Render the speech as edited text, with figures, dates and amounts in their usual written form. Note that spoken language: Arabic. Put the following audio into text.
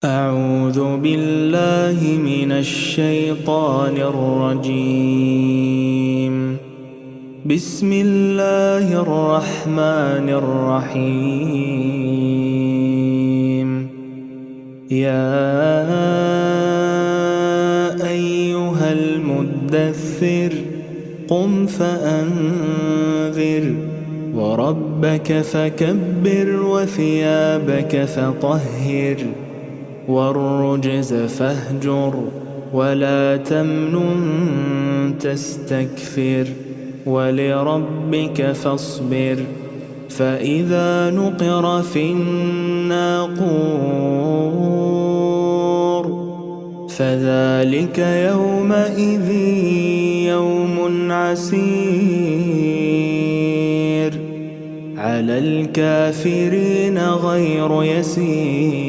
أعوذ بالله من الشيطان الرجيم. بسم الله الرحمن الرحيم. يا أيها المدثر قم فأنذر وربك فكبر وثيابك فطهر والرجز فاهجر ولا تمنن تستكثر ولربك فاصبر فإذا نقر في الناقور فذلك يومئذ يوم عسير على الكافرين غير يسير.